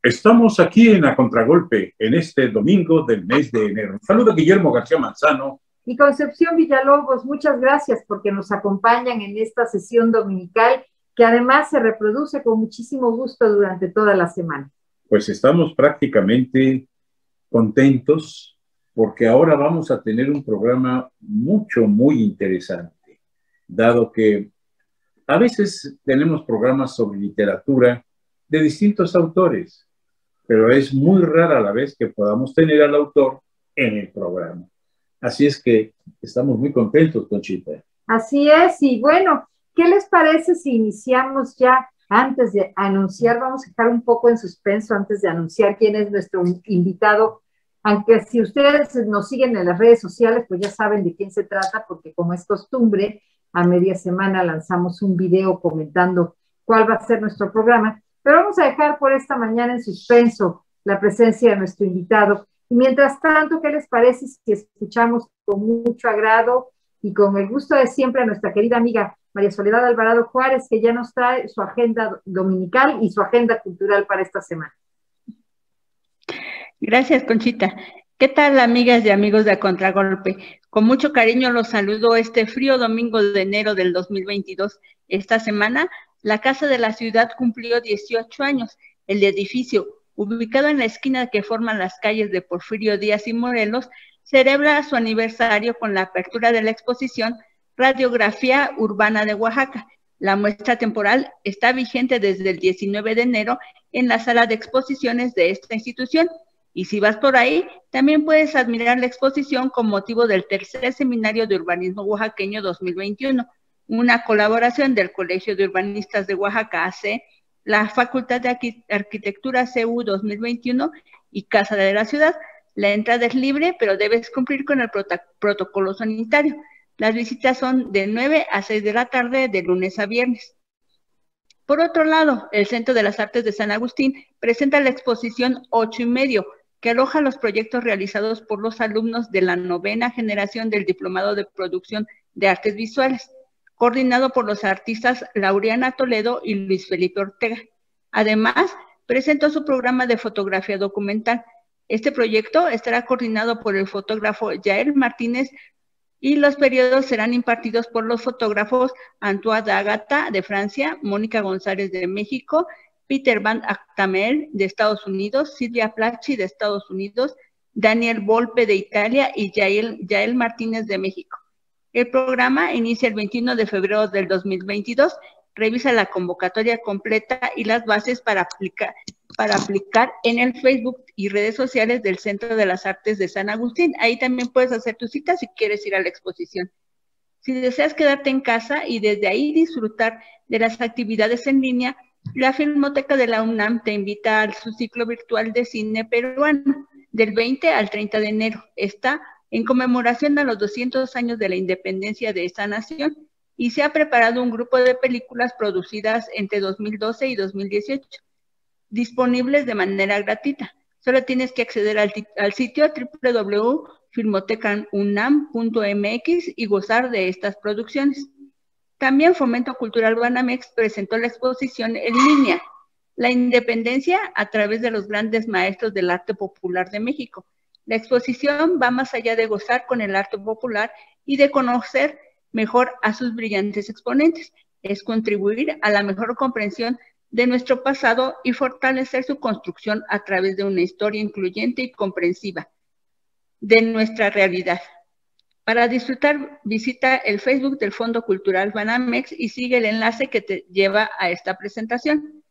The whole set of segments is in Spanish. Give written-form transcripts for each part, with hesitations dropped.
Estamos aquí en A Contragolpe, en este domingo del mes de enero. Saludos Guillermo García Manzano. Y Concepción Villalobos, muchas gracias porque nos acompañan en esta sesión dominical que además se reproduce con muchísimo gusto durante toda la semana. Pues estamos prácticamente contentos porque ahora vamos a tener un programa muy interesante, dado que a veces tenemos programas sobre literatura de distintos autores, pero es muy rara la vez que podamos tener al autor en el programa. Así es que estamos muy contentos, Conchita. Así es, y bueno, ¿qué les parece si iniciamos ya antes de anunciar? Vamos a dejar un poco en suspenso antes de anunciar quién es nuestro invitado, aunque si ustedes nos siguen en las redes sociales, pues ya saben de quién se trata, porque como es costumbre, a media semana lanzamos un video comentando cuál va a ser nuestro programa, pero vamos a dejar por esta mañana en suspenso la presencia de nuestro invitado. Y mientras tanto, ¿qué les parece si escuchamos con mucho agrado y con el gusto de siempre a nuestra querida amiga María Soledad Alvarado Juárez, que ya nos trae su agenda dominical y su agenda cultural para esta semana? Gracias, Conchita. ¿Qué tal, amigas y amigos de A Contragolpe? Con mucho cariño los saludo este frío domingo de enero del 2022. Esta semana, la Casa de la Ciudad cumplió 18 años. El edificio, ubicado en la esquina que forman las calles de Porfirio Díaz y Morelos, celebra su aniversario con la apertura de la exposición Radiografía Urbana de Oaxaca. La muestra temporal está vigente desde el 19 de enero en la sala de exposiciones de esta institución. Y si vas por ahí, también puedes admirar la exposición con motivo del tercer Seminario de Urbanismo Oaxaqueño 2021, una colaboración del Colegio de Urbanistas de Oaxaca AC, la Facultad de Arquitectura CU 2021 y Casa de la Ciudad. La entrada es libre, pero debes cumplir con el protocolo sanitario. Las visitas son de 9 a 6 de la tarde, de lunes a viernes. Por otro lado, el Centro de las Artes de San Agustín presenta la exposición 8 y medio, que aloja los proyectos realizados por los alumnos de la 9ª generación del Diplomado de Producción de Artes Visuales, coordinado por los artistas Laureana Toledo y Luis Felipe Ortega. Además, presentó su programa de fotografía documental. Este proyecto estará coordinado por el fotógrafo Yael Martínez y los periodos serán impartidos por los fotógrafos Antoine D'Agata de Francia, Mónica González de México, Peter Van Actamel de Estados Unidos, Silvia Placci de Estados Unidos, Daniel Volpe de Italia y Yael Martínez de México. El programa inicia el 21 de febrero del 2022. Revisa la convocatoria completa y las bases para aplicar en el Facebook y redes sociales del Centro de las Artes de San Agustín. Ahí también puedes hacer tu cita si quieres ir a la exposición. Si deseas quedarte en casa y desde ahí disfrutar de las actividades en línea, la Filmoteca de la UNAM te invita a su ciclo virtual de cine peruano del 20 al 30 de enero. Está en conmemoración a los 200 años de la independencia de esta nación y se ha preparado un grupo de películas producidas entre 2012 y 2018, disponibles de manera gratuita. Solo tienes que acceder al sitio www.filmotecaunam.mx y gozar de estas producciones. También Fomento Cultural Banamex presentó la exposición en línea, La Independencia a través de los grandes maestros del arte popular de México. La exposición va más allá de gozar con el arte popular y de conocer mejor a sus brillantes exponentes. Es contribuir a la mejor comprensión de nuestro pasado y fortalecer su construcción a través de una historia incluyente y comprensiva de nuestra realidad. Para disfrutar, visita el Facebook del Fondo Cultural Banamex y sigue el enlace que te lleva a esta presentación.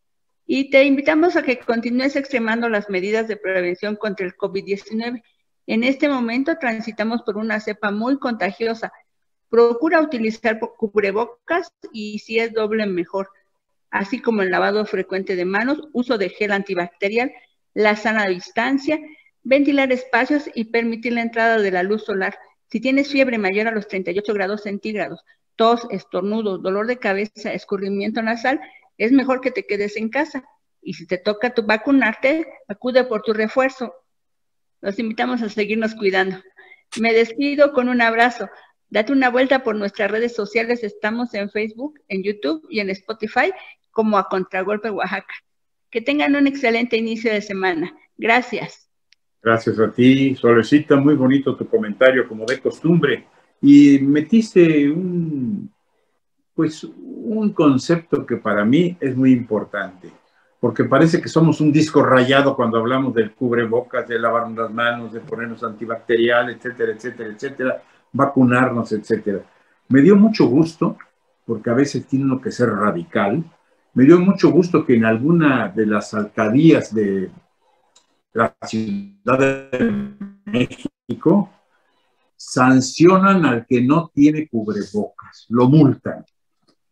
Y te invitamos a que continúes extremando las medidas de prevención contra el COVID-19. En este momento transitamos por una cepa muy contagiosa. Procura utilizar cubrebocas y si es doble mejor, así como el lavado frecuente de manos, uso de gel antibacterial, la sana distancia, ventilar espacios y permitir la entrada de la luz solar. Si tienes fiebre mayor a los 38 grados centígrados, tos, estornudo, dolor de cabeza, escurrimiento nasal, es mejor que te quedes en casa. Y si te toca vacunarte, acude por tu refuerzo. Los invitamos a seguirnos cuidando. Me despido con un abrazo. Date una vuelta por nuestras redes sociales. Estamos en Facebook, en YouTube y en Spotify como A Contragolpe Oaxaca. Que tengan un excelente inicio de semana. Gracias. Gracias a ti, Solecita, muy bonito tu comentario, como de costumbre. Y metiste un concepto que para mí es muy importante, porque parece que somos un disco rayado cuando hablamos del cubrebocas, de lavarnos las manos, de ponernos antibacterial, etcétera, etcétera, etcétera, vacunarnos, etcétera. Me dio mucho gusto, porque a veces tiene uno que ser radical, me dio mucho gusto que en alguna de las alcaldías de la Ciudad de México sancionan al que no tiene cubrebocas, lo multan.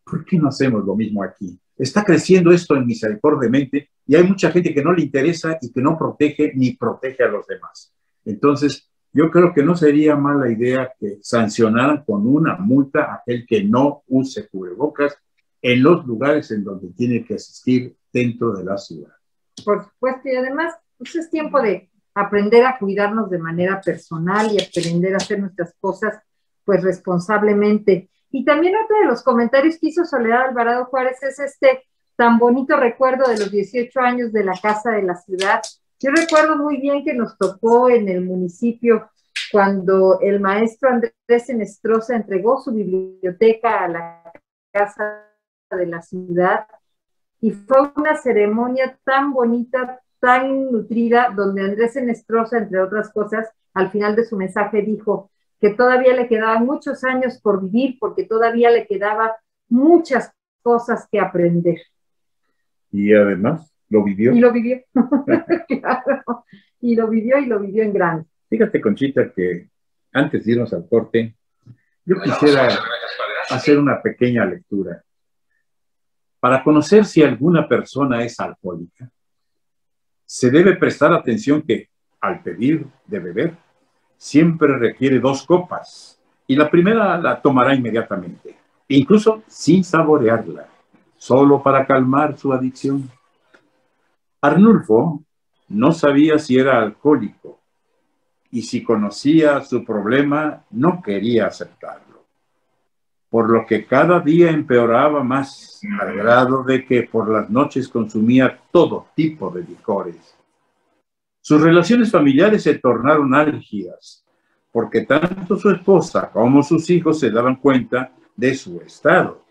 ¿Por qué no hacemos lo mismo aquí? Está creciendo esto en misericordiamente y hay mucha gente que no le interesa y que no protege ni protege a los demás. Entonces, yo creo que no sería mala idea que sancionaran con una multa a aquel que no use cubrebocas en los lugares en donde tiene que asistir dentro de la ciudad. Por supuesto, y además pues es tiempo de aprender a cuidarnos de manera personal y aprender a hacer nuestras cosas pues responsablemente. Y también otro de los comentarios que hizo Soledad Alvarado Juárez es este tan bonito recuerdo de los 18 años de la Casa de la Ciudad. Yo recuerdo muy bien que nos tocó en el municipio cuando el maestro Andrés Enestrosa entregó su biblioteca a la Casa de la Ciudad y fue una ceremonia tan bonita, tan nutrida, donde Andrés Enestrosa, entre otras cosas, al final de su mensaje dijo que todavía le quedaban muchos años por vivir porque todavía le quedaban muchas cosas que aprender. Y además, ¿lo vivió? Y lo vivió, claro, y lo vivió en grande. Fíjate, Conchita, que antes de irnos al corte, yo quisiera hacer una pequeña lectura. Para conocer si alguna persona es alcohólica, se debe prestar atención que, al pedir de beber, siempre requiere 2 copas, y la primera la tomará inmediatamente, incluso sin saborearla, solo para calmar su adicción. Arnulfo no sabía si era alcohólico, y si conocía su problema, no quería aceptarlo, por lo que cada día empeoraba más, al grado de que por las noches consumía todo tipo de licores. Sus relaciones familiares se tornaron álgidas, porque tanto su esposa como sus hijos se daban cuenta de su estado.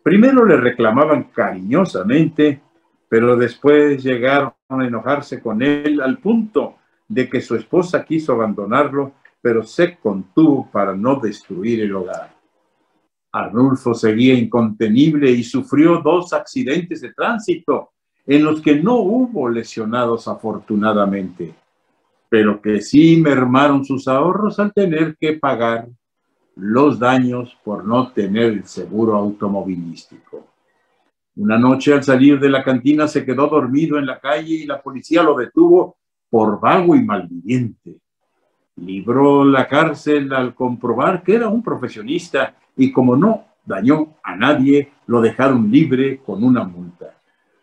Primero le reclamaban cariñosamente, pero después llegaron a enojarse con él al punto de que su esposa quiso abandonarlo, pero se contuvo para no destruir el hogar. Arnulfo seguía incontenible y sufrió 2 accidentes de tránsito en los que no hubo lesionados afortunadamente, pero que sí mermaron sus ahorros al tener que pagar los daños por no tener el seguro automovilístico. Una noche al salir de la cantina se quedó dormido en la calle y la policía lo detuvo por vago y malviviente. Libró la cárcel al comprobar que era un profesionista y como no dañó a nadie, lo dejaron libre con una multa.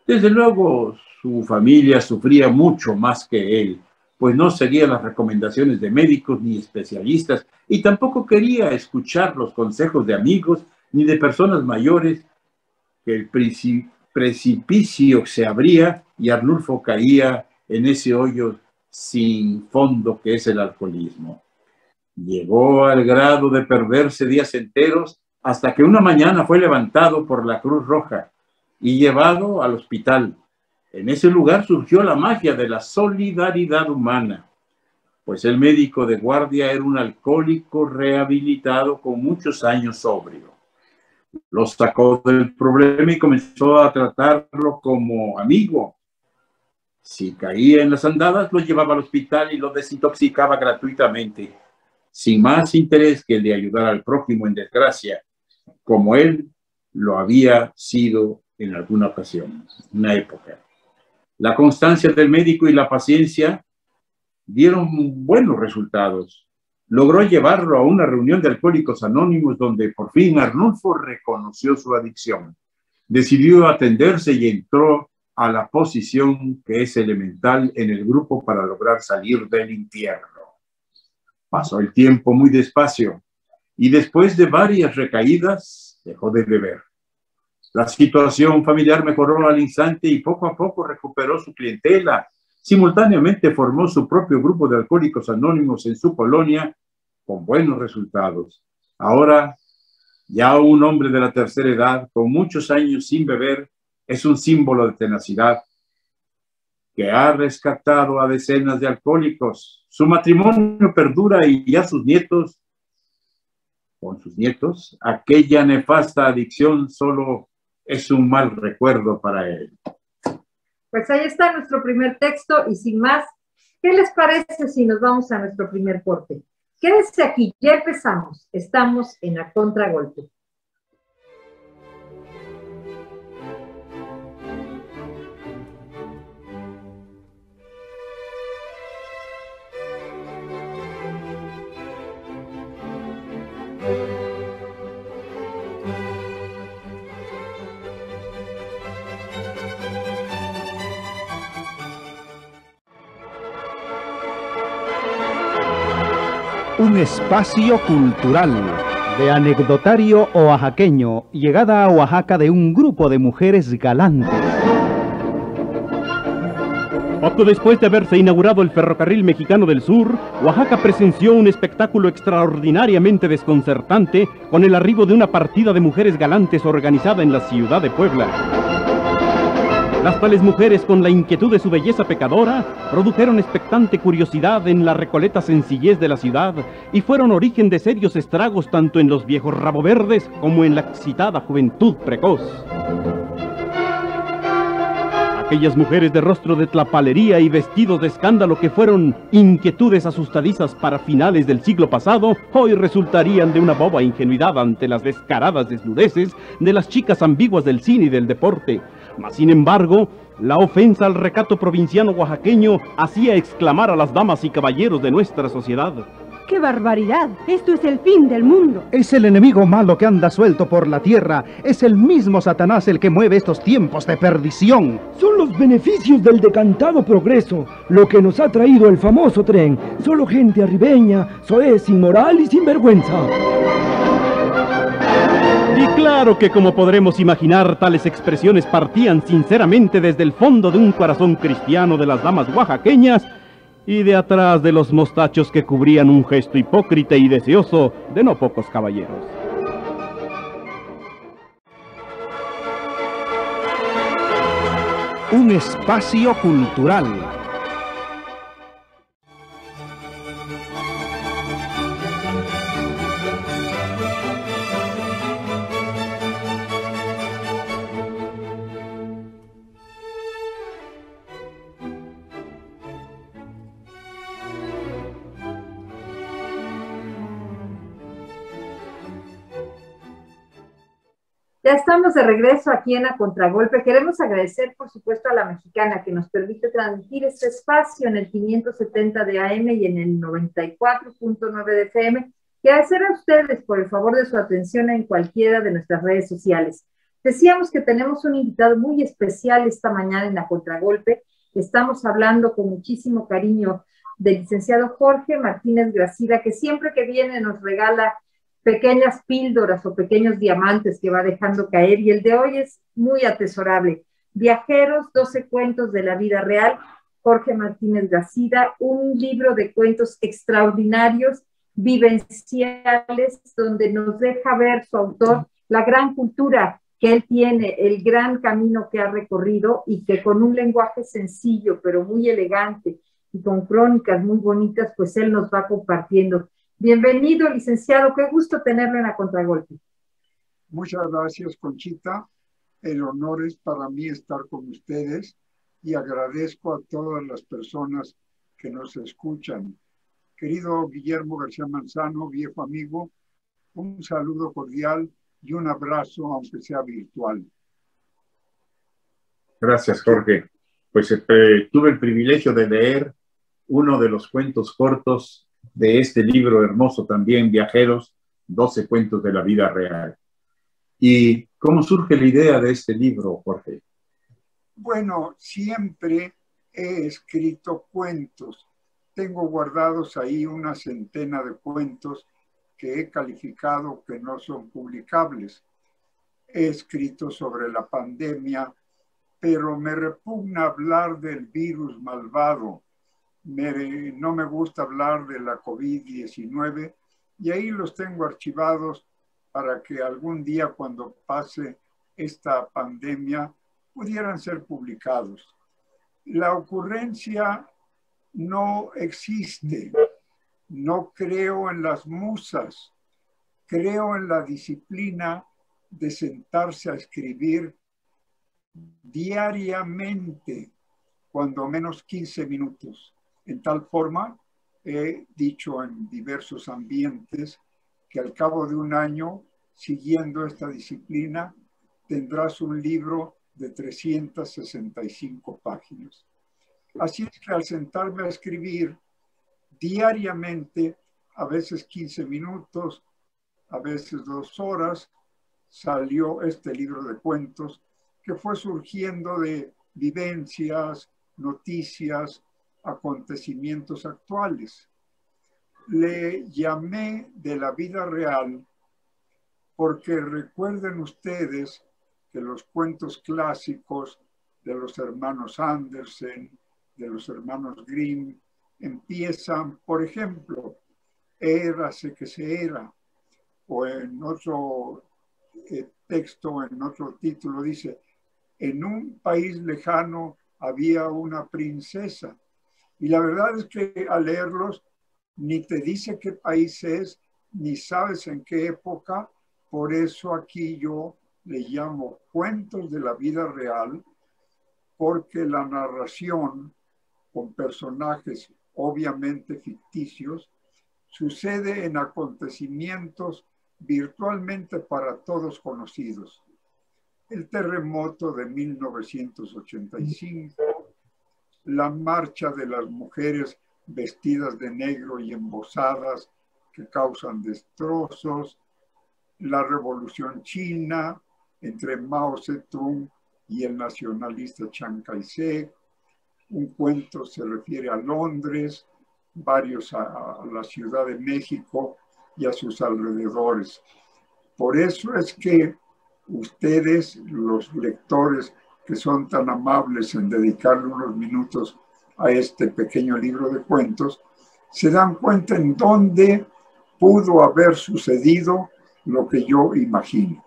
Desde luego, su familia sufría mucho más que él, pues no seguía las recomendaciones de médicos ni especialistas y tampoco quería escuchar los consejos de amigos ni de personas mayores, que el precipicio se abría y Arnulfo caía en ese hoyo sin fondo que es el alcoholismo. Llegó al grado de perderse días enteros hasta que una mañana fue levantado por la Cruz Roja y llevado al hospital. En ese lugar surgió la magia de la solidaridad humana, pues el médico de guardia era un alcohólico rehabilitado con muchos años sobrio. Lo sacó del problema y comenzó a tratarlo como amigo. Si caía en las andadas, lo llevaba al hospital y lo desintoxicaba gratuitamente, sin más interés que el de ayudar al prójimo en desgracia, como él lo había sido en alguna ocasión, en una época. La constancia del médico y la paciencia dieron buenos resultados. Logró llevarlo a una reunión de Alcohólicos Anónimos donde por fin Arnulfo reconoció su adicción. Decidió atenderse y entró a la posición que es elemental en el grupo para lograr salir del infierno. Pasó el tiempo muy despacio y después de varias recaídas dejó de beber. La situación familiar mejoró al instante y poco a poco recuperó su clientela. Simultáneamente formó su propio grupo de alcohólicos anónimos en su colonia con buenos resultados. Ahora, ya un hombre de la tercera edad, con muchos años sin beber, es un símbolo de tenacidad que ha rescatado a decenas de alcohólicos. Su matrimonio perdura y ya con sus nietos, aquella nefasta adicción solo es un mal recuerdo para él. Pues ahí está nuestro primer texto y sin más, ¿qué les parece si nos vamos a nuestro primer corte? Quédense aquí, ya empezamos, estamos en A Contragolpe. Un espacio cultural de anecdotario oaxaqueño, llegada a Oaxaca de un grupo de mujeres galantes. Poco después de haberse inaugurado el ferrocarril mexicano del sur, Oaxaca presenció un espectáculo extraordinariamente desconcertante con el arribo de una partida de mujeres galantes organizada en la ciudad de Puebla. Las tales mujeres, con la inquietud de su belleza pecadora, produjeron expectante curiosidad en la recoleta sencillez de la ciudad y fueron origen de serios estragos tanto en los viejos raboverdes como en la excitada juventud precoz. Aquellas mujeres de rostro de tlapalería y vestidos de escándalo que fueron inquietudes asustadizas para finales del siglo pasado, hoy resultarían de una boba ingenuidad ante las descaradas desnudeces de las chicas ambiguas del cine y del deporte. Mas, sin embargo, la ofensa al recato provinciano oaxaqueño hacía exclamar a las damas y caballeros de nuestra sociedad: ¡qué barbaridad! ¡Esto es el fin del mundo! Es el enemigo malo que anda suelto por la tierra. Es el mismo Satanás el que mueve estos tiempos de perdición. Son los beneficios del decantado progreso, lo que nos ha traído el famoso tren. Solo gente arribeña, soez, inmoral y sinvergüenza. Y claro que, como podremos imaginar, tales expresiones partían sinceramente desde el fondo de un corazón cristiano de las damas oaxaqueñas y de atrás de los mostachos que cubrían un gesto hipócrita y deseoso de no pocos caballeros. Un espacio cultural. Ya estamos de regreso aquí en A Contragolpe. Queremos agradecer, por supuesto, a La Mexicana que nos permite transmitir este espacio en el 570 de AM y en el 94.9 de FM. Y agradecer a ustedes por el favor de su atención en cualquiera de nuestras redes sociales. Decíamos que tenemos un invitado muy especial esta mañana en A Contragolpe. Estamos hablando con muchísimo cariño del licenciado Jorge Martínez Gracida, que siempre que viene nos regala pequeñas píldoras o pequeños diamantes que va dejando caer, y el de hoy es muy atesorable. Viajeros, 12 cuentos de la vida real, Jorge Martínez Gracida, un libro de cuentos extraordinarios, vivenciales, donde nos deja ver su autor la gran cultura que él tiene, el gran camino que ha recorrido y que con un lenguaje sencillo pero muy elegante y con crónicas muy bonitas, pues él nos va compartiendo. Bienvenido, licenciado, qué gusto tenerlo en A Contragolpe. Muchas gracias, Conchita. El honor es para mí estar con ustedes y agradezco a todas las personas que nos escuchan. Querido Guillermo García Manzano, viejo amigo, un saludo cordial y un abrazo, aunque sea virtual. Gracias, Jorge. Pues tuve el privilegio de leer uno de los cuentos cortos de este libro hermoso también, Viajeros, 12 cuentos de la vida real. ¿Y cómo surge la idea de este libro, Jorge? Bueno, siempre he escrito cuentos. Tengo guardados ahí una centena de cuentos que he calificado que no son publicables. he escrito sobre la pandemia, pero me repugna hablar del virus malvado. No me gusta hablar de la COVID-19 y ahí los tengo archivados para que algún día, cuando pase esta pandemia, pudieran ser publicados. La ocurrencia no existe. No creo en las musas. Creo en la disciplina de sentarse a escribir diariamente, cuando menos 15 minutos. En tal forma, he dicho en diversos ambientes que al cabo de un año, siguiendo esta disciplina, tendrás un libro de 365 páginas. Así es que al sentarme a escribir diariamente, a veces 15 minutos, a veces 2 horas, salió este libro de cuentos que fue surgiendo de vivencias, noticias, acontecimientos actuales. Le llamé de la vida real porque recuerden ustedes que los cuentos clásicos de los hermanos Andersen, de los hermanos Grimm, empiezan, por ejemplo, érase que se era, o en otro texto, en otro título dice, en un país lejano había una princesa. Y la verdad es que al leerlos ni te dice qué país es, ni sabes en qué época. Por eso aquí yo le llamo cuentos de la vida real, porque la narración con personajes obviamente ficticios sucede en acontecimientos virtualmente para todos conocidos. El terremoto de 1985, la marcha de las mujeres vestidas de negro y embosadas que causan destrozos, la revolución china entre Mao Zedong y el nacionalista Chiang Kai-shek. Un cuento se refiere a Londres, varios a la Ciudad de México y a sus alrededores. Por eso es que ustedes, los lectores que son tan amables en dedicarle unos minutos a este pequeño libro de cuentos, se dan cuenta en dónde pudo haber sucedido lo que yo imagino.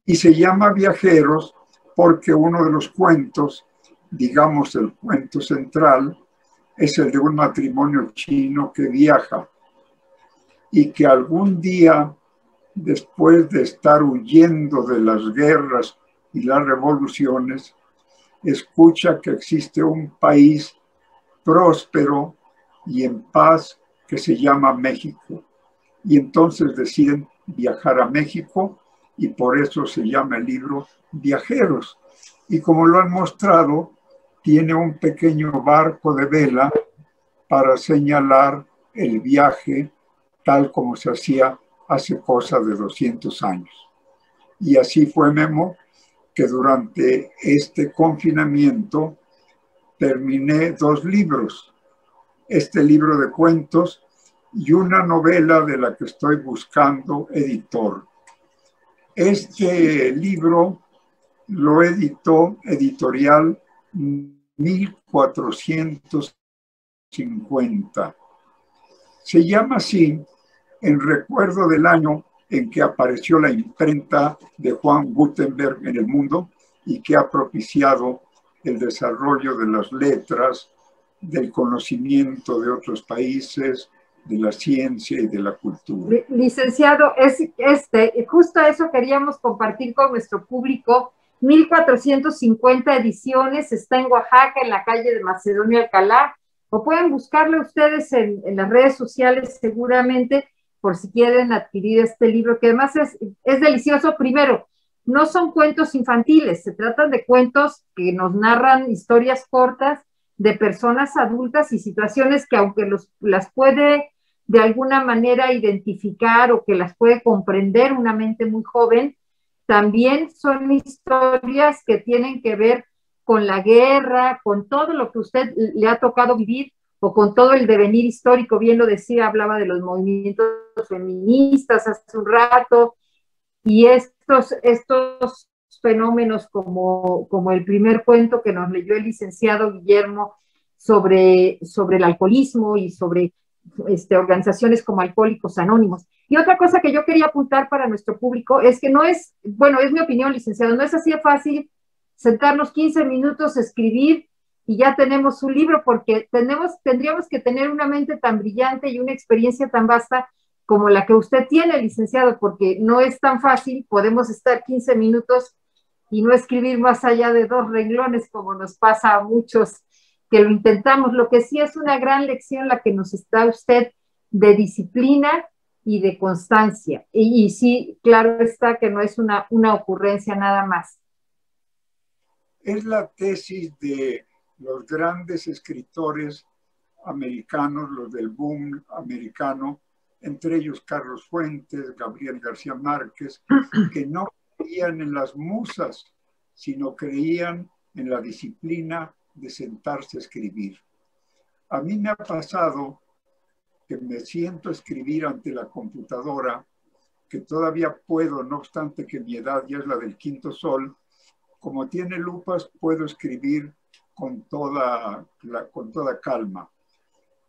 Y se llama Viajeros porque uno de los cuentos, digamos el cuento central, es el de un matrimonio chino que viaja y que algún día, después de estar huyendo de las guerras y las revoluciones, escucha que existe un país próspero y en paz que se llama México. Y entonces deciden viajar a México y por eso se llama el libro Viajeros. Y como lo han mostrado, tiene un pequeño barco de vela para señalar el viaje tal como se hacía hace cosa de 200 años. Y así fue, Memo, que durante este confinamiento terminé 2 libros. Este libro de cuentos y una novela de la que estoy buscando editor. Este libro lo editó Editorial 1450. Se llama así en recuerdo del año en que apareció la imprenta de Juan Gutenberg en el mundo y que ha propiciado el desarrollo de las letras, del conocimiento de otros países, de la ciencia y de la cultura. Licenciado, justo eso queríamos compartir con nuestro público. 1450 ediciones, está en Oaxaca, en la calle de Macedonio Alcalá, o pueden buscarlo ustedes en las redes sociales seguramente, por si quieren adquirir este libro, que además es delicioso. Primero, no son cuentos infantiles, se tratan de cuentos que nos narran historias cortas de personas adultas y situaciones que aunque las puede de alguna manera identificar o que las puede comprender una mente muy joven, también son historias que tienen que ver con la guerra, con todo lo que usted le ha tocado vivir o con todo el devenir histórico. Bien lo decía, hablaba de los movimientos feministas hace un rato, Y estos fenómenos como el primer cuento que nos leyó el licenciado Guillermo sobre el alcoholismo y sobre organizaciones como Alcohólicos Anónimos. Y otra cosa que yo quería apuntar para nuestro público es que no es, bueno, es mi opinión, licenciado, no es así de fácil sentarnos 15 minutos, escribir y ya tenemos un libro, porque tendríamos que tener una mente tan brillante y una experiencia tan vasta como la que usted tiene, licenciado, porque no es tan fácil, podemos estar 15 minutos y no escribir más allá de 2 renglones, como nos pasa a muchos que lo intentamos. Lo que sí es una gran lección la que nos está usted de disciplina y de constancia. Y sí, claro está que no es una ocurrencia nada más. Es la tesis de los grandes escritores americanos, los del boom americano, entre ellos Carlos Fuentes, Gabriel García Márquez, que no creían en las musas, sino creían en la disciplina de sentarse a escribir. A mí me ha pasado que me siento a escribir ante la computadora, que todavía puedo, no obstante que mi edad ya es la del quinto sol, como tiene lupas, puedo escribir con toda calma.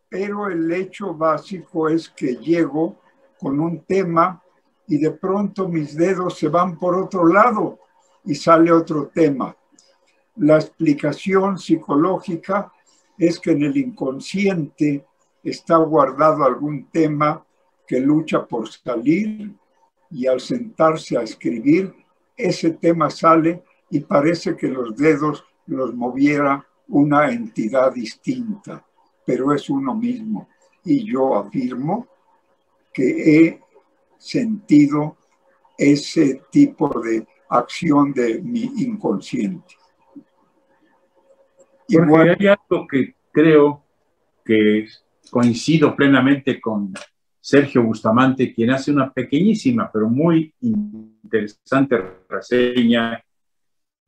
Pero el hecho básico es que llego con un tema y de pronto mis dedos se van por otro lado y sale otro tema. La explicación psicológica es que en el inconsciente está guardado algún tema que lucha por salir y al sentarse a escribir, ese tema sale y parece que los dedos los moviera una entidad distinta, pero es uno mismo. Y yo afirmo que he sentido ese tipo de acción de mi inconsciente. Porque hay algo que creo que coincido plenamente con Sergio Bustamante, quien hace una pequeñísima pero muy interesante reseña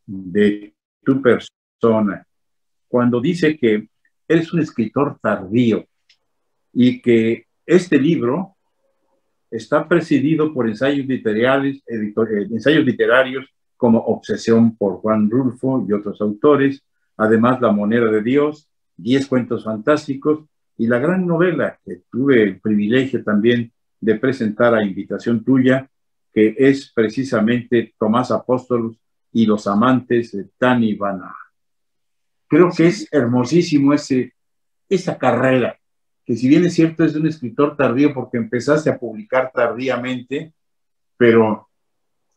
de tu persona, cuando dice que eres un escritor tardío y que este libro está presidido por ensayos literarios como Obsesión por Juan Rulfo y otros autores, además La Moneda de Dios, 10 cuentos fantásticos y la gran novela que tuve el privilegio también de presentar a invitación tuya, que es precisamente Tomás Apóstolos y los amantes de Tani Vanna. Creo que es hermosísimo esa carrera, que si bien es cierto es de un escritor tardío porque empezaste a publicar tardíamente, pero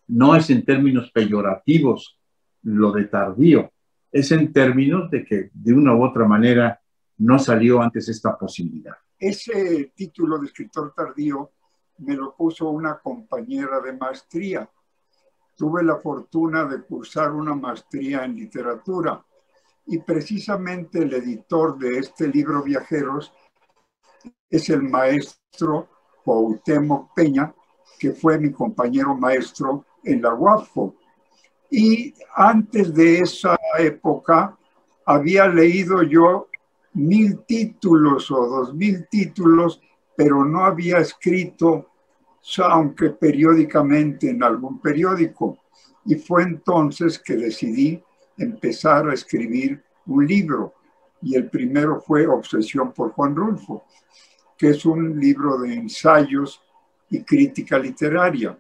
no es en términos peyorativos lo de tardío, es en términos de que de una u otra manera no salió antes esta posibilidad. Ese título de escritor tardío me lo puso una compañera de maestría. Tuve la fortuna de cursar una maestría en literatura y precisamente el editor de este libro Viajeros es el maestro Cuauhtémoc Peña, que fue mi compañero maestro en la UAPFO. Y antes de esa época había leído yo 1000 títulos o 2000 títulos, pero no había escrito, aunque periódicamente en algún periódico. Y fue entonces que decidí empezar a escribir un libro. Y el primero fue Obsesión por Juan Rulfo, que es un libro de ensayos y crítica literaria.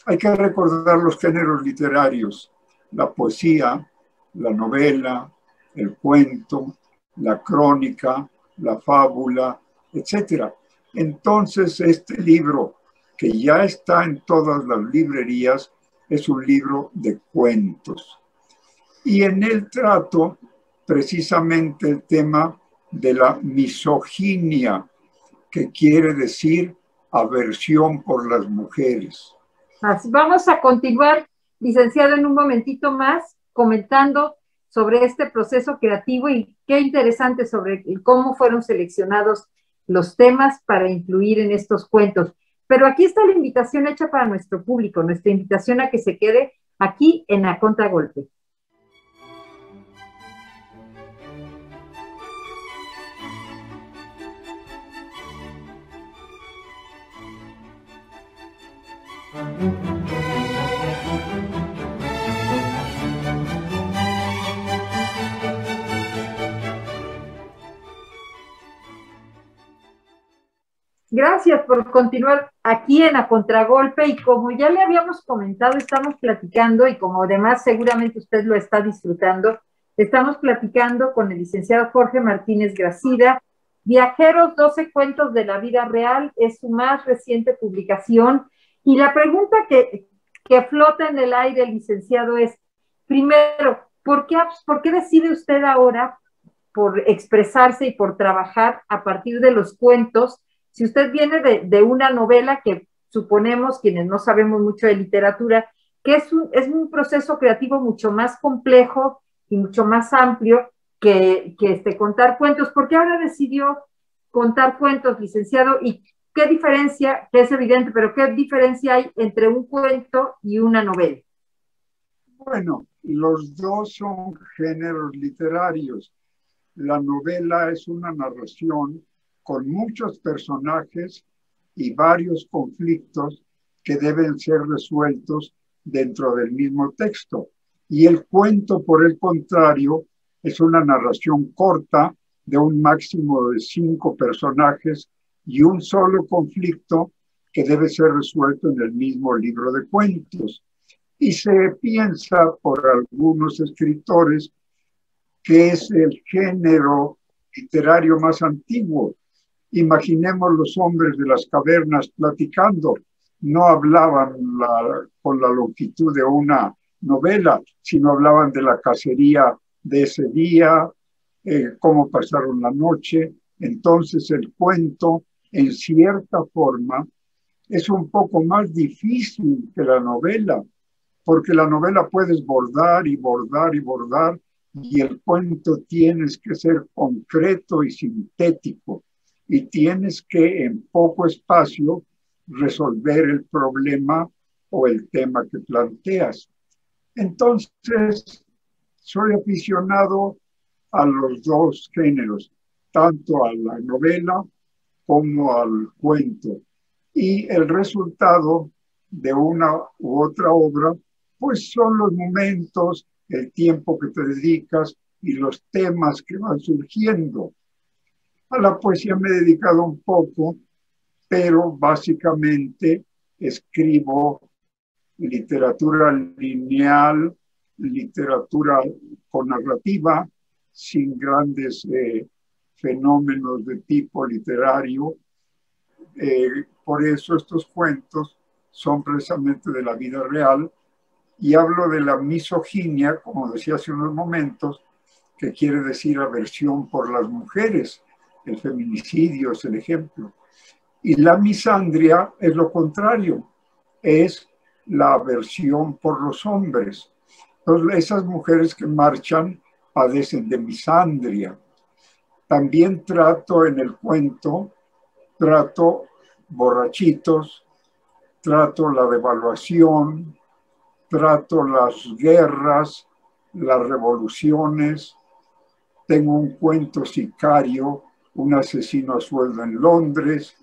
Hay que recordar los géneros literarios: la poesía, la novela, el cuento, la crónica, la fábula, etc. Entonces, este libro, que ya está en todas las librerías, es un libro de cuentos. Y en él trato precisamente el tema de la misoginia, que quiere decir aversión por las mujeres. Vamos a continuar, licenciado, en un momentito más, comentando sobre este proceso creativo y qué interesante sobre cómo fueron seleccionados los temas para incluir en estos cuentos. Pero aquí está la invitación hecha para nuestro público, nuestra invitación a que se quede aquí en A Contragolpe. gracias por continuar aquí en A Contragolpe, y como ya le habíamos comentado, estamos platicando, y como además seguramente usted lo está disfrutando, estamos platicando con el licenciado Jorge Martínez Gracida. Viajeros, 12 cuentos de la vida real, es su más reciente publicación, y la pregunta que flota en el aire, licenciado, es, primero, ¿por qué decide usted ahora por expresarse y por trabajar a partir de los cuentos? Si usted viene de una novela que suponemos, quienes no sabemos mucho de literatura, que es un proceso creativo mucho más complejo y mucho más amplio que contar cuentos. ¿Por qué ahora decidió contar cuentos, licenciado? ¿Y qué diferencia, que es evidente, pero qué diferencia hay entre un cuento y una novela? Bueno, los dos son géneros literarios. La novela es una narración con muchos personajes y varios conflictos que deben ser resueltos dentro del mismo texto. Y el cuento, por el contrario, es una narración corta de un máximo de 5 personajes y un solo conflicto que debe ser resuelto en el mismo libro de cuentos. Y se piensa por algunos escritores que es el género literario más antiguo. Imaginemos los hombres de las cavernas platicando. No hablaban con la longitud de una novela, sino hablaban de la cacería de ese día, cómo pasaron la noche. Entonces el cuento, en cierta forma, es un poco más difícil que la novela, porque la novela puedes bordar y bordar y bordar, y el cuento tienes que ser concreto y sintético, y tienes que en poco espacio resolver el problema o el tema que planteas. Entonces, soy aficionado a los dos géneros, tanto a la novela como al cuento. Y el resultado de una u otra obra, pues son los momentos, el tiempo que te dedicas y los temas que van surgiendo. A la poesía me he dedicado un poco, pero básicamente escribo literatura lineal, literatura con narrativa, sin grandes fenómenos de tipo literario. Por eso estos cuentos son precisamente de la vida real, y hablo de la misoginia, como decía hace unos momentos, que quiere decir aversión por las mujeres. El feminicidio es el ejemplo. Y la misandria es lo contrario, es la aversión por los hombres. Entonces, esas mujeres que marchan padecen de misandria. También trato en el cuento, trato borrachitos, trato la devaluación, trato las guerras, las revoluciones. Tengo un cuento sicario, un asesino a sueldo en Londres,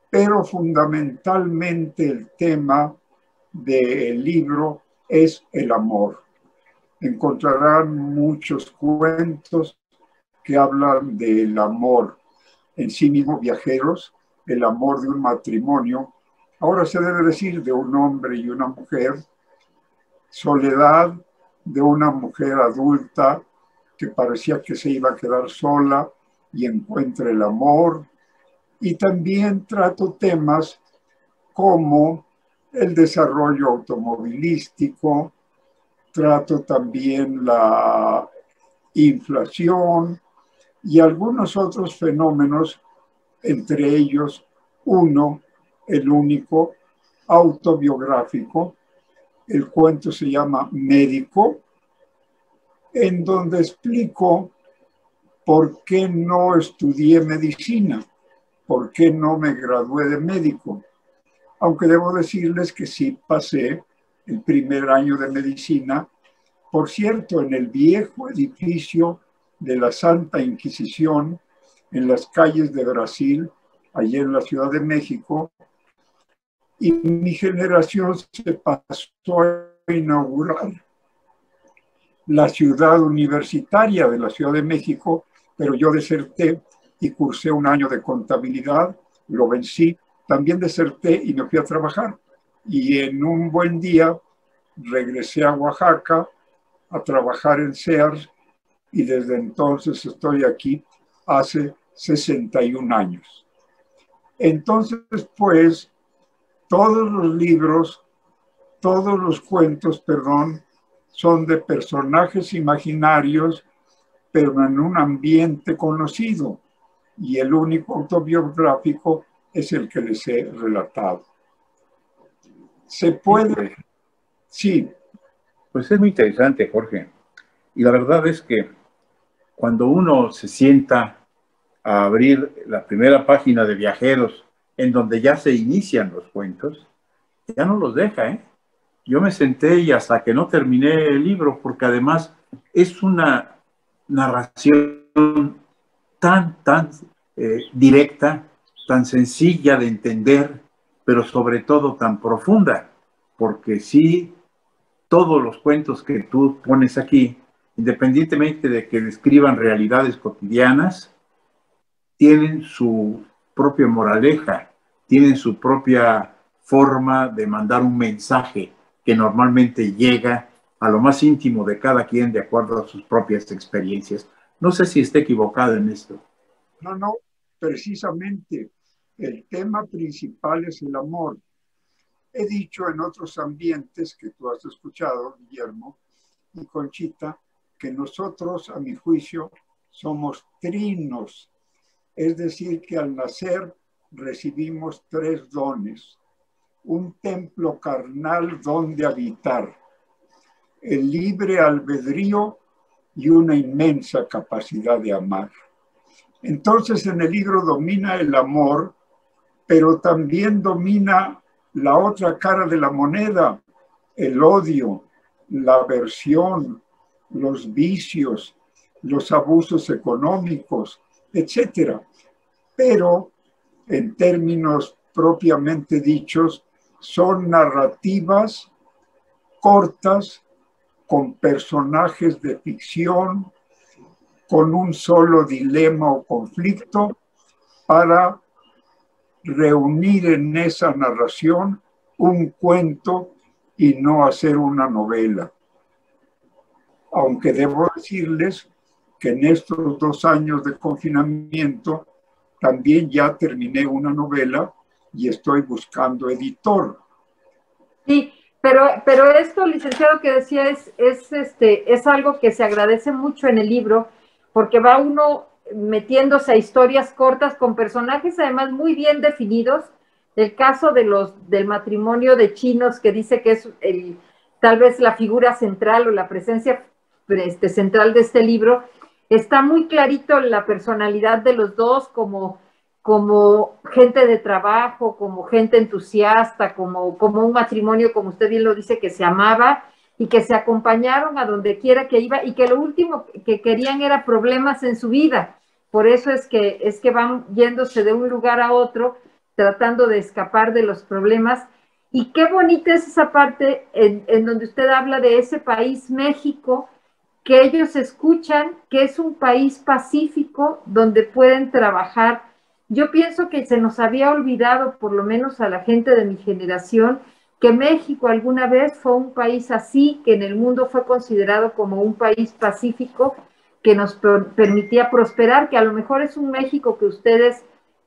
pero fundamentalmente el tema del libro es el amor. Encontrarán muchos cuentos que hablan del amor en sí mismo, viajeros, el amor de un matrimonio. Ahora se debe decir de un hombre y una mujer, soledad de una mujer adulta que parecía que se iba a quedar sola y encuentra el amor. Y también trato temas como el desarrollo automovilístico, trato también la inflación y algunos otros fenómenos, entre ellos uno, el único, autobiográfico. El cuento se llama Médico, en donde explico por qué no estudié medicina, por qué no me gradué de médico. Aunque debo decirles que sí pasé el primer año de medicina, por cierto, en el viejo edificio de la Santa Inquisición, en las calles de Brasil, allí en la Ciudad de México, y mi generación se pasó a inaugurar la ciudad universitaria de la Ciudad de México, pero yo deserté y cursé un año de contabilidad, lo vencí también deserté y me fui a trabajar. Y en un buen día regresé a Oaxaca a trabajar en Sears y desde entonces estoy aquí hace 61 años. Entonces, pues, todos los libros, todos los cuentos, perdón, son de personajes imaginarios, pero en un ambiente conocido. Y el único autobiográfico es el que les he relatado. ¿Se puede? Sí. Pues es muy interesante, Jorge. Y la verdad es que cuando uno se sienta a abrir la primera página de Viajeros, en donde ya se inician los cuentos, ya no los deja, ¿eh? Yo me senté y hasta que no terminé el libro, porque además es una narración tan directa, tan sencilla de entender, pero sobre todo tan profunda, porque sí, todos los cuentos que tú pones aquí, independientemente de que describan realidades cotidianas, tienen su propia moraleja, tienen su propia forma de mandar un mensaje que normalmente llega a lo más íntimo de cada quien de acuerdo a sus propias experiencias. No sé si esté equivocado en esto. No, precisamente el tema principal es el amor. He dicho en otros ambientes que tú has escuchado, Guillermo y Conchita, que nosotros, a mi juicio, somos trinos. Es decir, que al nacer recibimos 3 dones. Un templo carnal donde habitar, el libre albedrío y una inmensa capacidad de amar. Entonces en el libro domina el amor, pero también domina la otra cara de la moneda, el odio, la aversión, los vicios, los abusos económicos, etc. Pero en términos propiamente dichos, son narrativas cortas, con personajes de ficción, con un solo dilema o conflicto, para reunir en esa narración un cuento y no hacer una novela. Aunque debo decirles que en estos 2 años de confinamiento también ya terminé una novela y estoy buscando editor. Sí, pero esto, licenciado, que decía es algo que se agradece mucho en el libro, porque va uno metiéndose a historias cortas con personajes además muy bien definidos. El caso del matrimonio de chinos, que dice que es tal vez la figura central o la presencia central de este libro, está muy clarito la personalidad de los dos como gente de trabajo, como gente entusiasta, como un matrimonio, como usted bien lo dice, que se amaba y que se acompañaron a donde quiera que iba y que lo último que querían era problemas en su vida. Por eso es que van yéndose de un lugar a otro, tratando de escapar de los problemas. Y qué bonita es esa parte en donde usted habla de ese país, México, que ellos escuchan que es un país pacífico donde pueden trabajar. Yo pienso que se nos había olvidado, por lo menos a la gente de mi generación, que México alguna vez fue un país así, que en el mundo fue considerado como un país pacífico, que nos permitía prosperar, que a lo mejor es un México que ustedes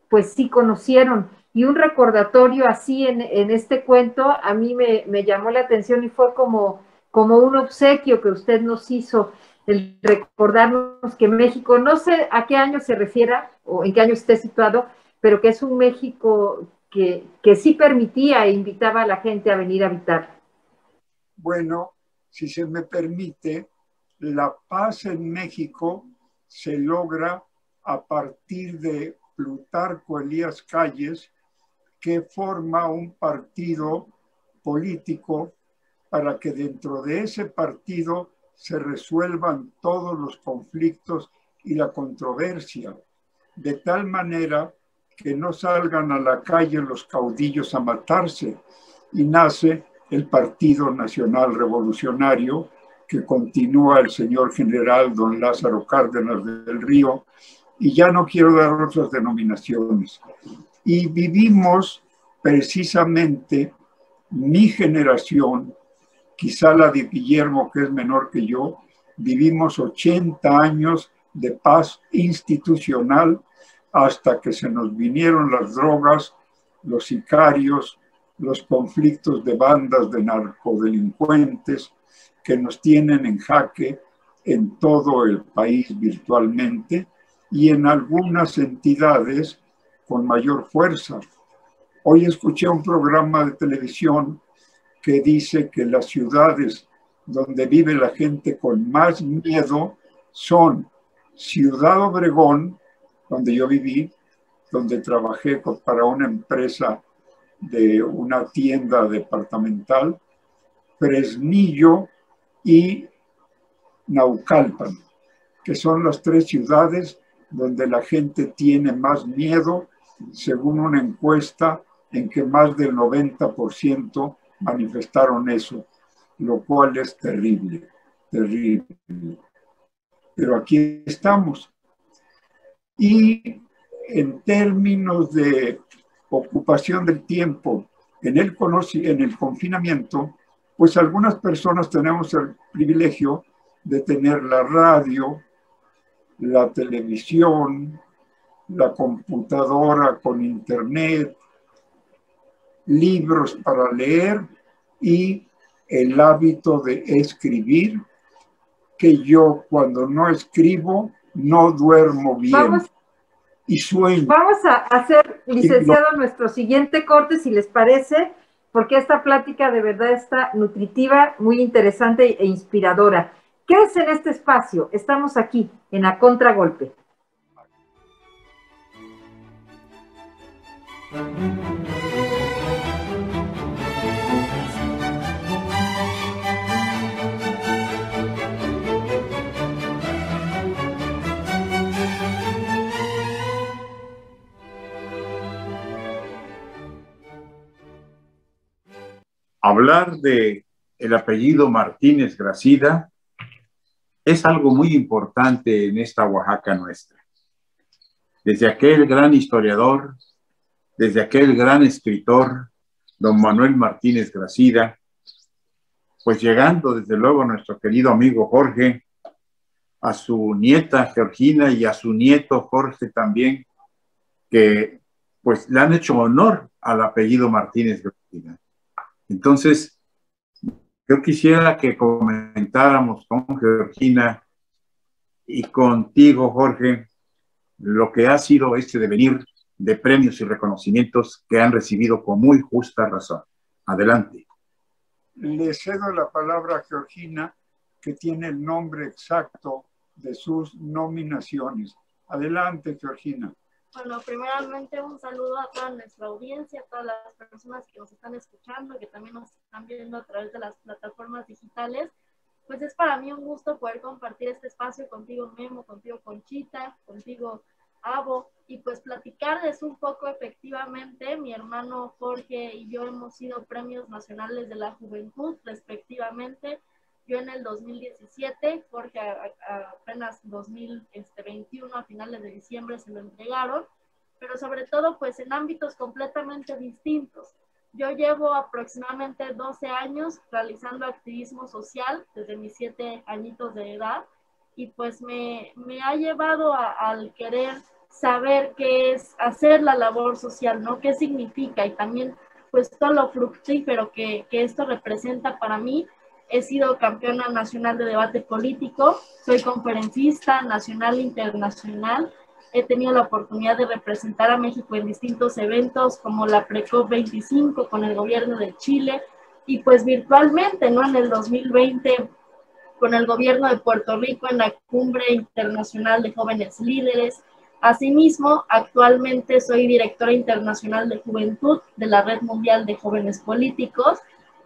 pues sí conocieron. Y un recordatorio así en este cuento a mí me llamó la atención y fue como un obsequio que usted nos hizo, el recordarnos que México, no sé a qué año se refiera o en qué año esté situado, pero que es un México que sí permitía e invitaba a la gente a venir a habitar. Bueno, si se me permite, la paz en México se logra a partir de Plutarco Elías Calles, que forma un partido político para que dentro de ese partido se resuelvan todos los conflictos y la controversia, de tal manera que no salgan a la calle los caudillos a matarse, y nace el Partido Nacional Revolucionario, que continúa el señor general don Lázaro Cárdenas del Río, y ya no quiero dar otras denominaciones. Y vivimos precisamente mi generación, quizá la de Guillermo, que es menor que yo, vivimos 80 años de paz institucional hasta que se nos vinieron las drogas, los sicarios, los conflictos de bandas de narcodelincuentes que nos tienen en jaque en todo el país virtualmente y en algunas entidades con mayor fuerza. Hoy escuché un programa de televisión que dice que las ciudades donde vive la gente con más miedo son Ciudad Obregón, donde yo viví, donde trabajé para una empresa de una tienda departamental, Fresnillo y Naucalpan, que son las 3 ciudades donde la gente tiene más miedo, según una encuesta en que más del 90% manifestaron eso, lo cual es terrible, terrible. Pero aquí estamos. Y en términos de ocupación del tiempo, en el confinamiento, pues algunas personas tenemos el privilegio de tener la radio, la televisión, la computadora con internet, libros para leer y el hábito de escribir, que yo cuando no escribo no duermo bien y sueño. Vamos a hacer, licenciado, nuestro siguiente corte, si les parece, porque esta plática de verdad está nutritiva, muy interesante e inspiradora. Quédense en este espacio, estamos aquí, en A Contragolpe. Hablar de el apellido Martínez Gracida es algo muy importante en esta Oaxaca nuestra. Desde aquel gran historiador, desde aquel gran escritor, don Manuel Martínez Gracida, pues llegando desde luego a nuestro querido amigo Jorge, a su nieta Georgina y a su nieto Jorge también, que pues le han hecho honor al apellido Martínez Gracida. Entonces, yo quisiera que comentáramos con Georgina y contigo, Jorge, lo que ha sido este devenir de premios y reconocimientos que han recibido con muy justa razón. Adelante. Le cedo la palabra a Georgina, que tiene el nombre exacto de sus nominaciones. Adelante, Georgina. Bueno, primeramente un saludo a toda nuestra audiencia, a todas las personas que nos están escuchando, que también nos están viendo a través de las plataformas digitales. Pues es para mí un gusto poder compartir este espacio contigo, Memo, contigo, Conchita, contigo, Abo, y pues platicarles un poco. efectivamente. Mi hermano Jorge y yo hemos sido premios nacionales de la juventud, respectivamente. Yo en el 2017, Jorge apenas 2021, a finales de diciembre se lo entregaron, pero sobre todo pues en ámbitos completamente distintos. Yo llevo aproximadamente 12 años realizando activismo social desde mis 7 añitos de edad, y pues me ha llevado al querer saber qué es hacer la labor social, ¿no? ¿Qué significa? Y también pues todo lo fructífero que esto representa para mí. He sido campeona nacional de debate político, soy conferencista nacional e internacional, he tenido la oportunidad de representar a México en distintos eventos como la Precop 25 con el gobierno de Chile, y pues virtualmente, ¿no? En el 2020 con el gobierno de Puerto Rico en la Cumbre Internacional de Jóvenes Líderes. Asimismo, actualmente soy directora internacional de Juventud de la Red Mundial de Jóvenes Políticos,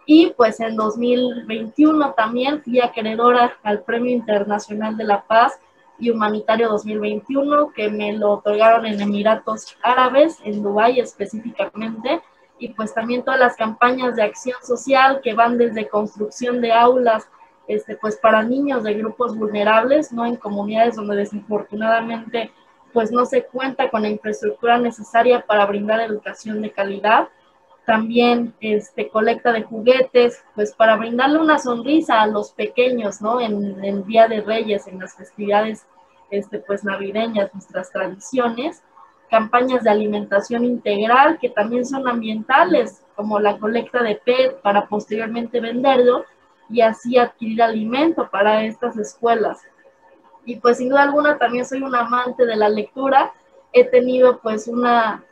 y pues en 2021 también fui acreedora al Premio Internacional de la Paz y Humanitario 2021, que me lo otorgaron en Emiratos Árabes, en Dubái específicamente, y pues también todas las campañas de acción social que van desde construcción de aulas, pues para niños de grupos vulnerables, ¿no? En comunidades donde desafortunadamente pues no se cuenta con la infraestructura necesaria para brindar educación de calidad, también colecta de juguetes, pues para brindarle una sonrisa a los pequeños, ¿no? En el Día de Reyes, en las festividades pues navideñas, nuestras tradiciones, campañas de alimentación integral que también son ambientales, como la colecta de PET para posteriormente venderlo y así adquirir alimento para estas escuelas. Y pues sin duda alguna también soy un amante de la lectura. He tenido pues una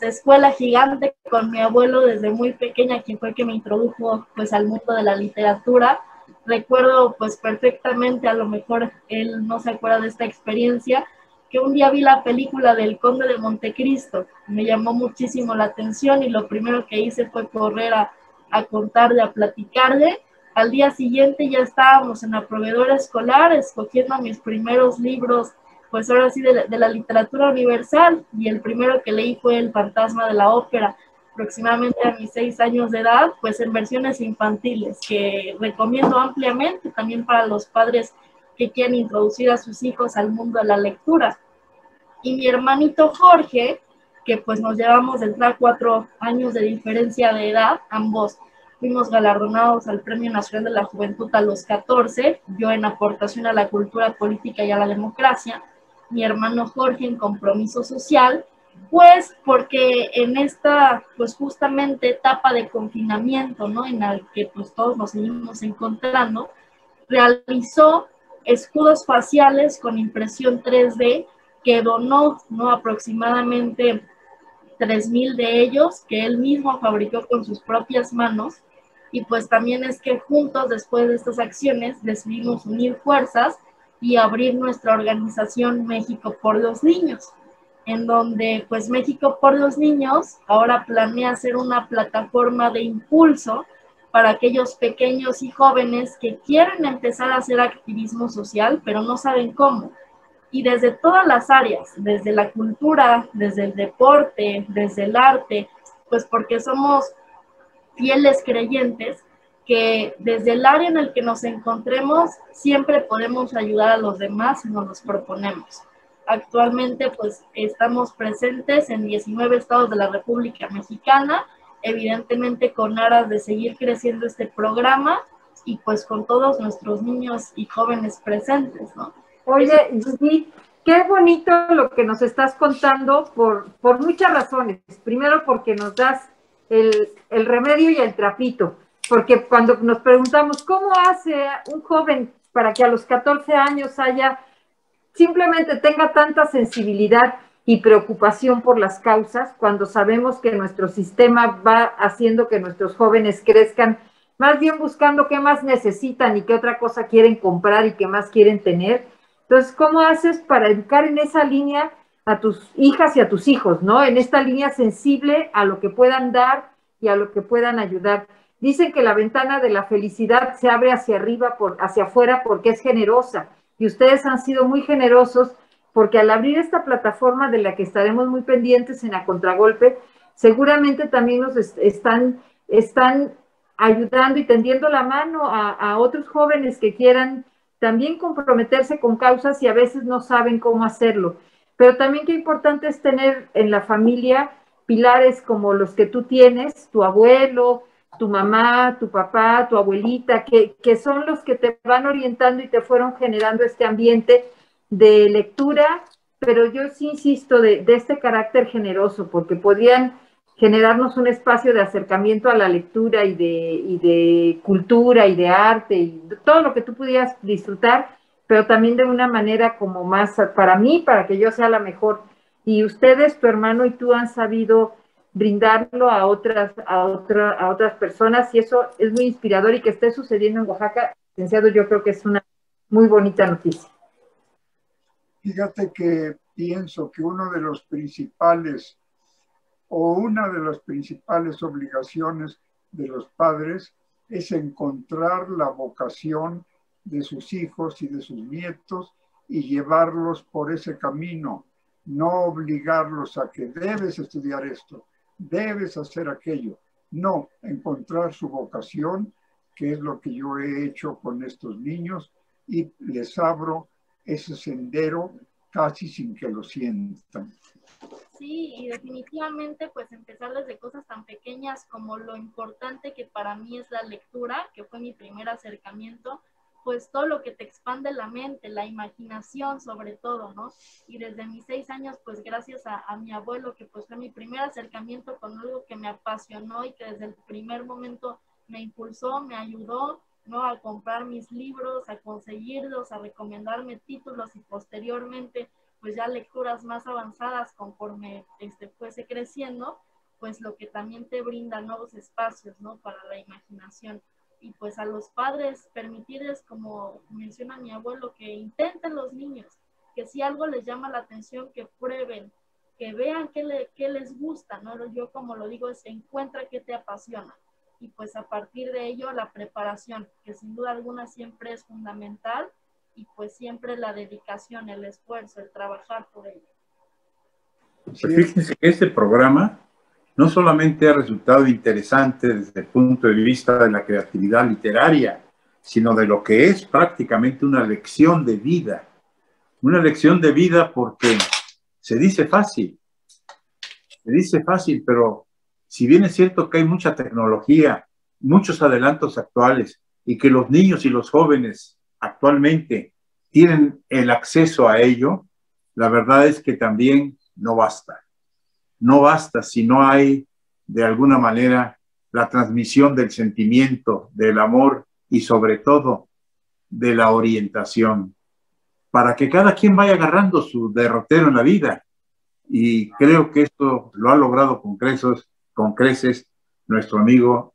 escuela gigante con mi abuelo desde muy pequeña, quien fue el que me introdujo pues al mundo de la literatura. Recuerdo pues perfectamente, a lo mejor él no se acuerda de esta experiencia, que un día vi la película del Conde de Montecristo, me llamó muchísimo la atención y lo primero que hice fue correr a contarle, a platicarle. Al día siguiente ya estábamos en la proveedora escolar escogiendo mis primeros libros, pues ahora sí de la literatura universal, y el primero que leí fue El Fantasma de la Ópera, aproximadamente a mis 6 años de edad, pues en versiones infantiles, que recomiendo ampliamente también para los padres que quieren introducir a sus hijos al mundo de la lectura. Y mi hermanito Jorge, que pues nos llevamos de entrar 4 años de diferencia de edad, ambos fuimos galardonados al Premio Nacional de la Juventud a los 14, yo en aportación a la cultura política y a la democracia, mi hermano Jorge en compromiso social, pues porque en esta pues justamente etapa de confinamiento, ¿no? En la que pues todos nos seguimos encontrando, realizó escudos faciales con impresión 3D que donó, ¿no? Aproximadamente 3,000 de ellos que él mismo fabricó con sus propias manos. Y pues también es que juntos, después de estas acciones, decidimos unir fuerzas y abrir nuestra organización México por los Niños, en donde pues México por los Niños ahora planea ser una plataforma de impulso para aquellos pequeños y jóvenes que quieren empezar a hacer activismo social, pero no saben cómo. Y desde todas las áreas, desde la cultura, desde el deporte, desde el arte, pues porque somos fieles creyentes que desde el área en el que nos encontremos siempre podemos ayudar a los demás si nos los proponemos. Actualmente pues estamos presentes en 19 estados de la República Mexicana, evidentemente con aras de seguir creciendo este programa y pues con todos nuestros niños y jóvenes presentes, ¿no? Oye, Judith, qué bonito lo que nos estás contando por muchas razones. Primero porque nos das el remedio y el trapito, porque cuando nos preguntamos cómo hace un joven para que a los 14 años simplemente tenga tanta sensibilidad y preocupación por las causas, cuando sabemos que nuestro sistema va haciendo que nuestros jóvenes crezcan más bien buscando qué más necesitan y qué otra cosa quieren comprar y qué más quieren tener. Entonces, ¿cómo haces para educar en esa línea a tus hijas y a tus hijos, ¿no? En esta línea sensible a lo que puedan dar y a lo que puedan ayudar. Dicen que la ventana de la felicidad se abre hacia arriba, hacia afuera, porque es generosa. Y ustedes han sido muy generosos, porque al abrir esta plataforma de la que estaremos muy pendientes en A Contragolpe, seguramente también nos están ayudando y tendiendo la mano a otros jóvenes que quieran también comprometerse con causas y a veces no saben cómo hacerlo. Pero también qué importante es tener en la familia pilares como los que tú tienes, tu abuelo, tu mamá, tu papá, tu abuelita, que son los que te van orientando y te fueron generando este ambiente de lectura, pero yo sí insisto de este carácter generoso, porque podrían generarnos un espacio de acercamiento a la lectura y de cultura y de arte y de todo lo que tú pudieras disfrutar, pero también de una manera como más para mí, para que yo sea la mejor. Y ustedes, tu hermano y tú, han sabido brindarlo a otras personas y eso es muy inspirador, y que esté sucediendo en Oaxaca, licenciado, yo creo que es una muy bonita noticia. Fíjate que pienso que una de las principales obligaciones de los padres es encontrar la vocación de sus hijos y de sus nietos y llevarlos por ese camino, no obligarlos a que debes estudiar esto, debes hacer aquello. No, encontrar su vocación, que es lo que yo he hecho con estos niños, y les abro ese sendero casi sin que lo sientan. Sí, y definitivamente pues empezar desde cosas tan pequeñas como lo importante que para mí es la lectura, que fue mi primer acercamiento, pues todo lo que te expande la mente, la imaginación sobre todo, ¿no? Y desde mis 6 años, pues gracias a mi abuelo, que pues fue mi primer acercamiento con algo que me apasionó y que desde el primer momento me impulsó, me ayudó, ¿no? A comprar mis libros, a conseguirlos, a recomendarme títulos y posteriormente pues ya lecturas más avanzadas conforme fuese creciendo, pues lo que también te brinda nuevos espacios, ¿no? Para la imaginación. Y pues a los padres permitirles, como menciona mi abuelo, que intenten los niños, que si algo les llama la atención, que prueben, que vean qué les gusta, ¿no? Yo como lo digo, es encuentra qué te apasiona. Y pues a partir de ello la preparación, que sin duda alguna siempre es fundamental, y pues siempre la dedicación, el esfuerzo, el trabajar por ello. Pues fíjense que este programa no solamente ha resultado interesante desde el punto de vista de la creatividad literaria, sino de lo que es prácticamente una lección de vida. Una lección de vida porque se dice fácil, pero si bien es cierto que hay mucha tecnología, muchos adelantos actuales, y que los niños y los jóvenes actualmente tienen el acceso a ello, la verdad es que también no basta. No basta si no hay, de alguna manera, la transmisión del sentimiento, del amor y sobre todo de la orientación, para que cada quien vaya agarrando su derrotero en la vida. Y creo que esto lo ha logrado con creces nuestro amigo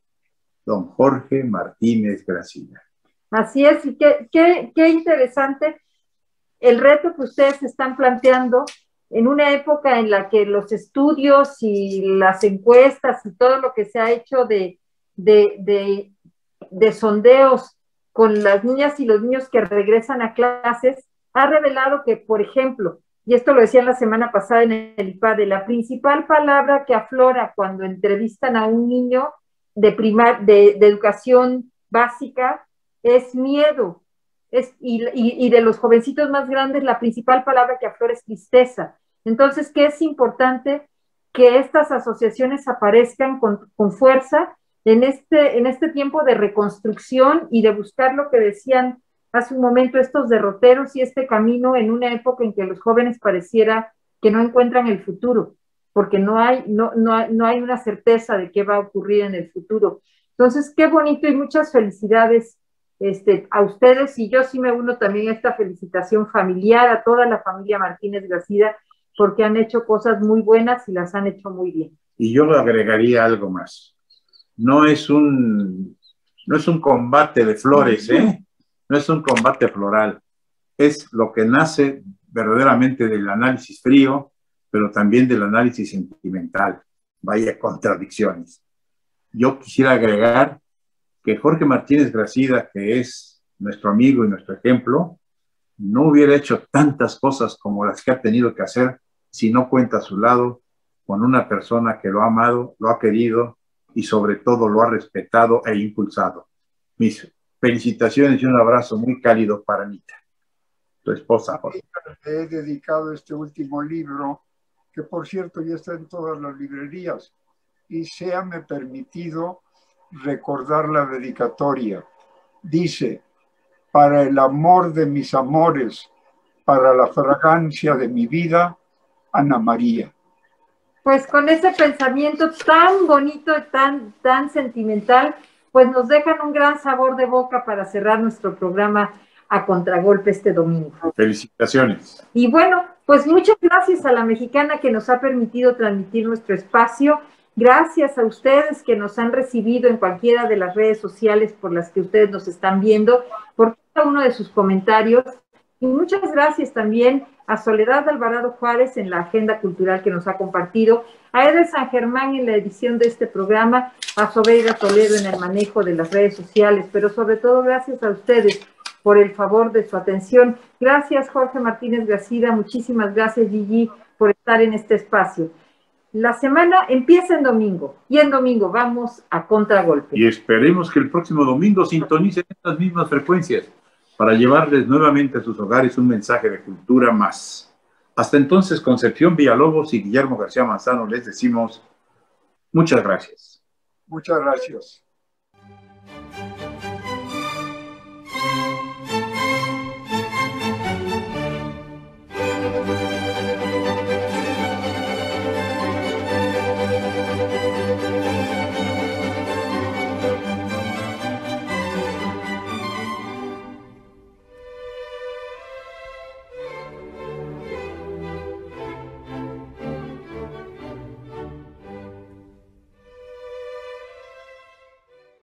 don Jorge Martínez Gracida. Así es, y qué interesante el reto que ustedes están planteando en una época en la que los estudios y las encuestas y todo lo que se ha hecho de sondeos con las niñas y los niños que regresan a clases, ha revelado que, por ejemplo, y esto lo decían la semana pasada en el IPADE, la principal palabra que aflora cuando entrevistan a un niño de educación básica es miedo. Y de los jovencitos más grandes, la principal palabra que aflora es tristeza. Entonces, ¿qué es importante? Que estas asociaciones aparezcan con fuerza en este tiempo de reconstrucción y de buscar lo que decían hace un momento, estos derroteros y este camino en una época en que los jóvenes pareciera que no encuentran el futuro, porque no hay una certeza de qué va a ocurrir en el futuro. Entonces, qué bonito y muchas felicidades a ustedes, y yo sí me uno también a esta felicitación familiar a toda la familia Martínez Gracida, porque han hecho cosas muy buenas y las han hecho muy bien. Y yo agregaría algo más. No es un combate de flores, no es un combate floral. Es lo que nace verdaderamente del análisis frío, pero también del análisis sentimental. Vaya contradicciones. Yo quisiera agregar que Jorge Martínez Gracida, que es nuestro amigo y nuestro ejemplo, no hubiera hecho tantas cosas como las que ha tenido que hacer si no cuenta a su lado con una persona que lo ha amado, lo ha querido y sobre todo lo ha respetado e impulsado. Mis felicitaciones y un abrazo muy cálido para Anita, tu esposa, Jorge. He dedicado este último libro, que por cierto ya está en todas las librerías, y séame permitido recordar la dedicatoria. Dice: para el amor de mis amores, para la fragancia de mi vida, Ana María. Pues con ese pensamiento tan bonito y tan sentimental, pues nos dejan un gran sabor de boca para cerrar nuestro programa A Contragolpe este domingo. Felicitaciones. Y bueno, pues muchas gracias a la mexicana que nos ha permitido transmitir nuestro espacio. Gracias a ustedes que nos han recibido en cualquiera de las redes sociales por las que ustedes nos están viendo, por cada uno de sus comentarios. Y muchas gracias también a Soledad Alvarado Juárez en la agenda cultural que nos ha compartido, a Eder San Germán en la edición de este programa, a Sobeida Toledo en el manejo de las redes sociales, pero sobre todo gracias a ustedes por el favor de su atención. Gracias, Jorge Martínez Gracida, muchísimas gracias, Gigi, por estar en este espacio. La semana empieza en domingo, y en domingo vamos a Contragolpe. Y esperemos que el próximo domingo sintonicen estas mismas frecuencias para llevarles nuevamente a sus hogares un mensaje de cultura más. Hasta entonces, Concepción Villalobos y Guillermo García Manzano les decimos muchas gracias. Muchas gracias.